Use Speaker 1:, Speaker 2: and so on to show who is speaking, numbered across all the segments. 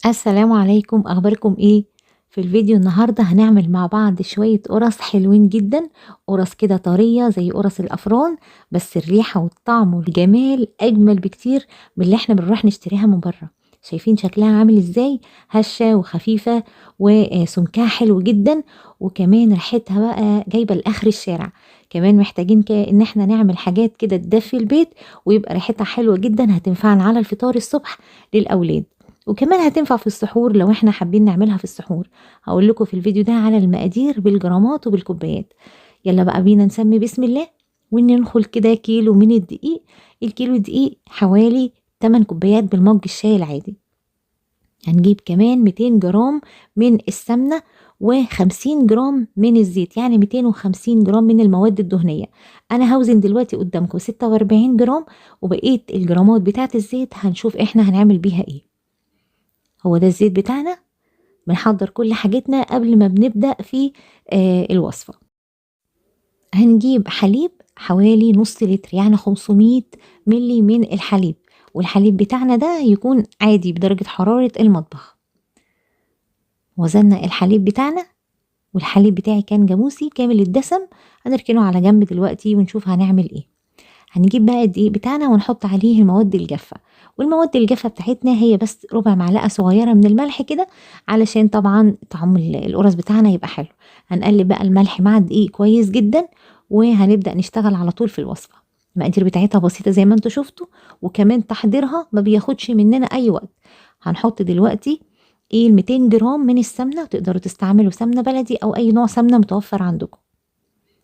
Speaker 1: السلام عليكم، أخباركم إيه؟ في الفيديو النهاردة هنعمل مع بعض شوية قرص حلوين جدا. قرص كده طرية زي قرص الأفران، بس الريحة والطعم والجمال أجمل بكتير من اللي احنا بنروح نشتريها من بره. شايفين شكلها عامل ازاي؟ هشة وخفيفة وسمكها حلو جدا، وكمان ريحتها بقى جايبة لآخر الشارع. كمان محتاجين ان احنا نعمل حاجات كده تدفي البيت ويبقى ريحتها حلوة جدا، هتنفعنا على الفطار الصبح للأولاد، وكمان هتنفع في السحور لو احنا حابين نعملها في السحور. هقول لكم في الفيديو ده على المقادير بالجرامات وبالكوبايات. يلا بقى بينا نسمي بسم الله وندخل كده كيلو من الدقيق. الكيلو دقيق حوالي 8 كوبايات بالمج الشاي العادي. هنجيب كمان 200 جرام من السمنة و50 جرام من الزيت، يعني 250 جرام من المواد الدهنية. انا هوزن دلوقتي قدامكم 46 جرام، وبقية الجرامات بتاعت الزيت هنشوف احنا هنعمل بيها ايه. هو ده الزيت بتاعنا. بنحضر كل حاجتنا قبل ما بنبدأ في الوصفة. هنجيب حليب حوالي نص لتر، يعني 500 ملي من الحليب، والحليب بتاعنا ده يكون عادي بدرجة حرارة المطبخ. وزننا الحليب بتاعنا، والحليب بتاعي كان جاموسي كامل الدسم. هنركنه على جنب دلوقتي ونشوف هنعمل ايه. هنجيب بقى الدقيق بتاعنا ونحط عليه المواد الجافة، والمواد الجافة بتاعتنا هي بس ربع معلقة صغيرة من الملح كده، علشان طبعا طعم القرص بتاعنا يبقى حلو. هنقلب بقى الملح مع الدقيق كويس جدا، وهنبدأ نشتغل على طول في الوصفة. المقادير بتاعتها بسيطة زي ما انتوا شفتوا، وكمان تحضيرها ما بياخدش مننا اي وقت. هنحط دلوقتي ايه 200 جرام من السمنة، وتقدروا تستعملوا سمنة بلدي او اي نوع سمنة متوفر عندكم.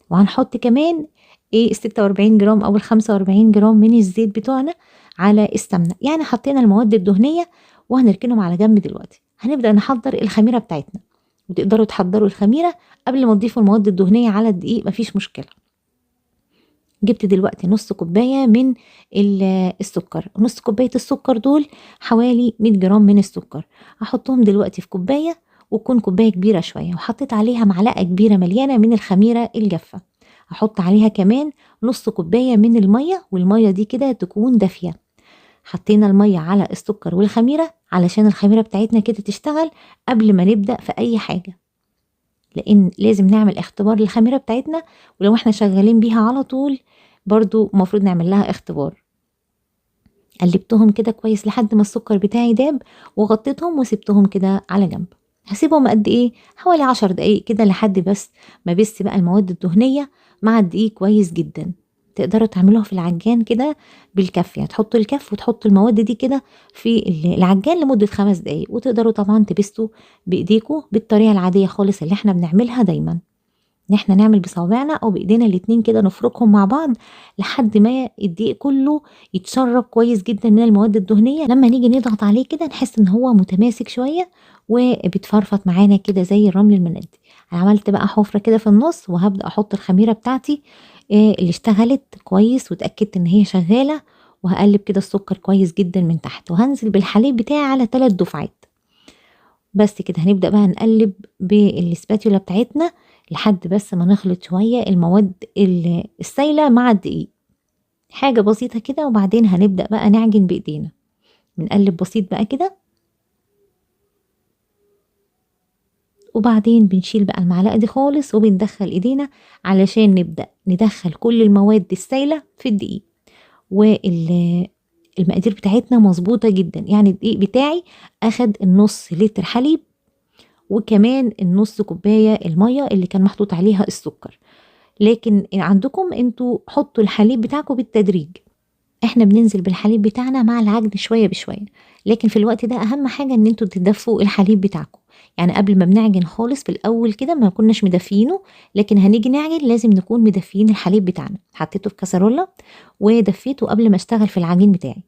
Speaker 1: وهنحط كمان ايه 46 جرام او ال 45 جرام من الزيت بتوعنا على السمنه، يعني حطينا المواد الدهنيه وهنركنهم على جنب. دلوقتي هنبدا نحضر الخميره بتاعتنا، وتقدروا تحضروا الخميره قبل ما تضيفوا المواد الدهنيه على الدقيق، مفيش مشكله. جبت دلوقتي نص كوبايه من السكر. نص كوبايه السكر دول حوالي 100 جرام من السكر. هحطهم دلوقتي في كوبايه، وتكون كوبايه كبيره شويه، وحطيت عليها معلقه كبيره مليانه من الخميره الجافه. هحط عليها كمان نص كوبايه من الميه، والميه دي كده تكون دافيه. حطينا الميه على السكر والخميره علشان الخميره بتاعتنا كده تشتغل قبل ما نبدا في اي حاجه، لان لازم نعمل اختبار للخميره بتاعتنا، ولو احنا شغالين بيها على طول برضو المفروض نعمل لها اختبار. قلبتهم كده كويس لحد ما السكر بتاعي داب، وغطيتهم وسبتهم كده على جنب. هسيبهم قد ايه؟ حوالي 10 دقايق كده، لحد بس بقى المواد الدهنية مع الدقيق كويس جدا. تقدروا تعملوها في العجان كده بالكف، يعني تحطوا الكف وتحطوا المواد دي كده في العجان لمدة 5 دقايق. وتقدروا طبعا تبستوا بايديكم بالطريقة العادية خالص اللي احنا بنعملها دايما، ان احنا نعمل بصوابعنا او بايدينا الاتنين كده، نفركهم مع بعض لحد ما الدقيق كله يتشرب كويس جدا من المواد الدهنيه. لما نيجي نضغط عليه كده نحس ان هو متماسك شويه وبتفرفط معانا كده زي الرمل المندي. انا عملت بقى حفره كده في النص، وهبدا احط الخميره بتاعتي اللي اشتغلت كويس واتاكدت ان هي شغاله. وهقلب كده السكر كويس جدا من تحت، وهنزل بالحليب بتاعي على 3 دفعات. بس كده هنبدأ بقى نقلب بالسباتيولا بتاعتنا لحد بس ما نخلط شوية المواد السايلة مع الدقيق، حاجة بسيطة كده. وبعدين هنبدأ بقى نعجن بإيدينا، بنقلب بسيط بقى كده. وبعدين بنشيل بقى المعلقة دي خالص، وبندخل إيدينا علشان نبدأ ندخل كل المواد السايلة في الدقيق. والمقادير بتاعتنا مظبوطة جدا، يعني الدقيق بتاعي أخد النص لتر حليب، وكمان النص كوباية المية اللي كان محطوط عليها السكر. لكن عندكم انتوا حطوا الحليب بتاعكم بالتدريج. احنا بننزل بالحليب بتاعنا مع العجن شوية بشوية، لكن في الوقت ده اهم حاجة ان انتوا تدفوا الحليب بتاعكم. يعني قبل ما بنعجن خالص في الاول كده ما كناش مدفينه، لكن هنيجي نعجن لازم نكون مدفيين الحليب بتاعنا. حطيته في كسرولة ودفيته قبل ما اشتغل في العجين بتاعي.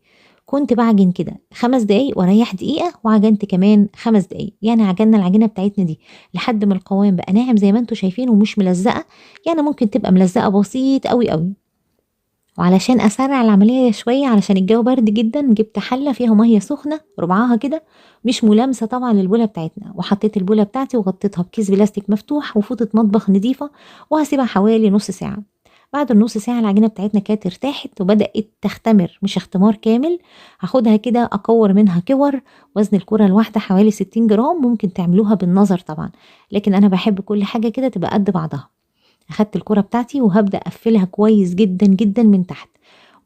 Speaker 1: كنت بعجن كده 5 دقايق واريح دقيقة، وعجنت كمان 5 دقايق. يعني عجننا العجينة بتاعتنا دي لحد ما القوام بقى ناعم زي ما انتوا شايفين ومش ملزقة. يعني ممكن تبقى ملزقة بسيط قوي قوي. وعلشان اسرع العملية شوية، علشان الجو برد جدا، جبت حلة فيها مية سخنة ربعها كده، مش ملامسة طبعا للبولة بتاعتنا. وحطيت البولة بتاعتي وغطيتها بكيس بلاستيك مفتوح وفوطة مطبخ نظيفة، وهسيبها حوالي نص ساعة. بعد النص ساعة العجينة بتاعتنا كانت ارتاحت وبدأت تختمر، مش اختمار كامل. هاخدها كده أكور منها كور. وزن الكرة الواحدة حوالي 60 جرام، ممكن تعملوها بالنظر طبعا، لكن أنا بحب كل حاجة كده تبقى قد بعضها. أخدت الكرة بتاعتي وهبدأ أقفلها كويس جدا جدا من تحت،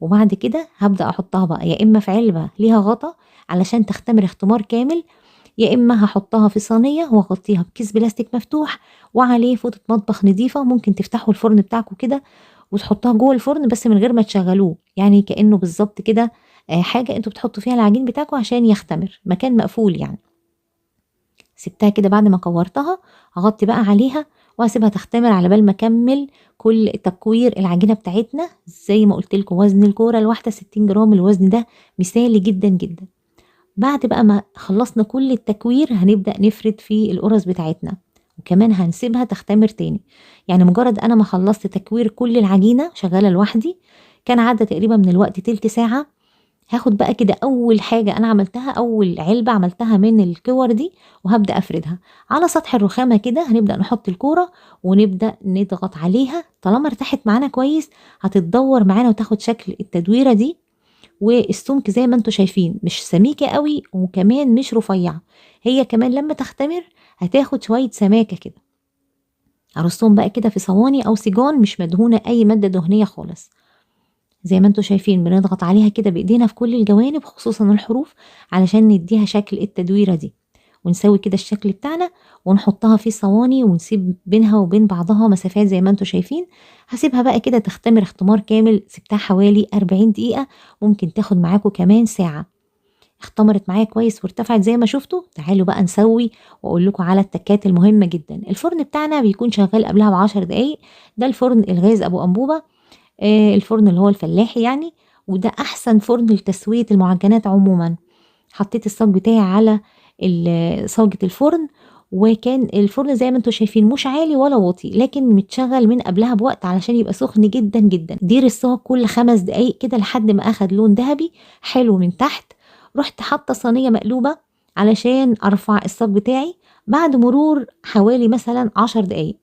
Speaker 1: وبعد كده هبدأ أحطها بقى يا إما في علبة ليها غطا علشان تختمر اختمار كامل، يا إما هحطها في صينية وأغطيها بكيس بلاستيك مفتوح وعليه فوطة مطبخ نضيفة. ممكن تفتحوا الفرن بتاعكم كده وتحطها جوه الفرن بس من غير ما تشغلوه، يعني كأنه بالظبط كده حاجة انتوا بتحطوا فيها العجين بتاعكم عشان يختمر، مكان مقفول يعني. سبتها كده بعد ما كورتها، هغطي بقى عليها وهسيبها تختمر على بال ما اكمل كل تكوير العجينه بتاعتنا. زي ما قلت لكم وزن الكوره الواحده 60 جرام، الوزن ده مثالي جدا جدا. بعد بقى ما خلصنا كل التكوير هنبدا نفرد في القرص بتاعتنا، وكمان هنسيبها تختمر تاني. يعني مجرد انا ما خلصت تكوير كل العجينه شغاله لوحدي، كان عدى تقريبا من الوقت تلت ساعه. هاخد بقى كده اول حاجة انا عملتها، اول علبة عملتها من الكور دي، وهبدأ افردها على سطح الرخامة كده. هنبدأ نحط الكورة ونبدأ نضغط عليها، طالما ارتاحت معانا كويس هتتدور معانا وتاخد شكل التدويرة دي. والسمك زي ما انتوا شايفين مش سميكة قوي وكمان مش رفيعة، هي كمان لما تختمر هتاخد شوية سماكة كده. ارصهم بقى كده في صواني او سيجان مش مدهونة اي مادة دهنية خالص. زي ما انتوا شايفين بنضغط عليها كده بايدينا في كل الجوانب خصوصا الحروف علشان نديها شكل التدويرة دي، ونسوي كده الشكل بتاعنا ونحطها في صواني ونسيب بينها وبين بعضها مسافات زي ما انتوا شايفين. هسيبها بقى كده تختمر اختمار كامل، سبتها حوالي 40 دقيقة، ممكن تاخد معاكم كمان ساعة. اختمرت معايا كويس وارتفعت زي ما شفتوا. تعالوا بقى نسوي واقول لكم على التكات المهمة جدا. الفرن بتاعنا بيكون شغال قبلها ب10 دقايق، ده الفرن الغاز ابو انبوبة، الفرن اللي هو الفلاحي يعني، وده احسن فرن لتسوية المعجنات عموما. حطيت الصاج بتاعي على صاجة الفرن، وكان الفرن زي ما انتوا شايفين مش عالي ولا واطي، لكن متشغل من قبلها بوقت علشان يبقى سخن جدا جدا. دير الصاج كل 5 دقايق كده لحد ما اخد لون ذهبي حلو من تحت. رحت حاطه صينية مقلوبة علشان ارفع الصاج بتاعي بعد مرور حوالي مثلا 10 دقايق،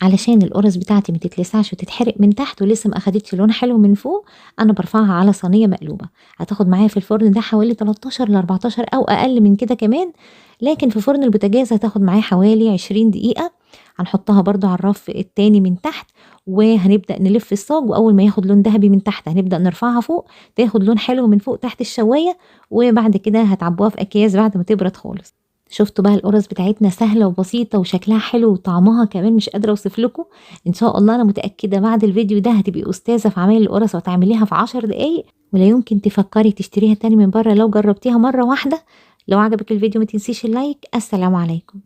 Speaker 1: علشان القرص بتاعتي ما تتلسعش وتتحرق من تحت ولسه ما اخدتش لون حلو من فوق. انا برفعها على صينيه مقلوبه. هتاخد معايا في الفرن ده حوالي 13 ل 14 او اقل من كده كمان، لكن في فرن البوتاجاز هتاخد معايا حوالي 20 دقيقه. هنحطها برضو على الرف التاني من تحت، وهنبدا نلف الصاج، واول ما ياخد لون ذهبي من تحت هنبدا نرفعها فوق تاخد لون حلو من فوق تحت الشوايه، وبعد كده هتعبوها في اكياس بعد ما تبرد خالص. شفتوا بقى القرص بتاعتنا سهلة وبسيطة وشكلها حلو وطعمها كمان مش قادرة اوصف لكم. ان شاء الله انا متأكدة بعد الفيديو ده هتبقي استاذة في عمل القرص وتعمليها في 10 دقايق، ولا يمكن تفكري تشتريها تاني من بره لو جربتيها مرة واحدة. لو عجبك الفيديو ما تنسيش اللايك. السلام عليكم.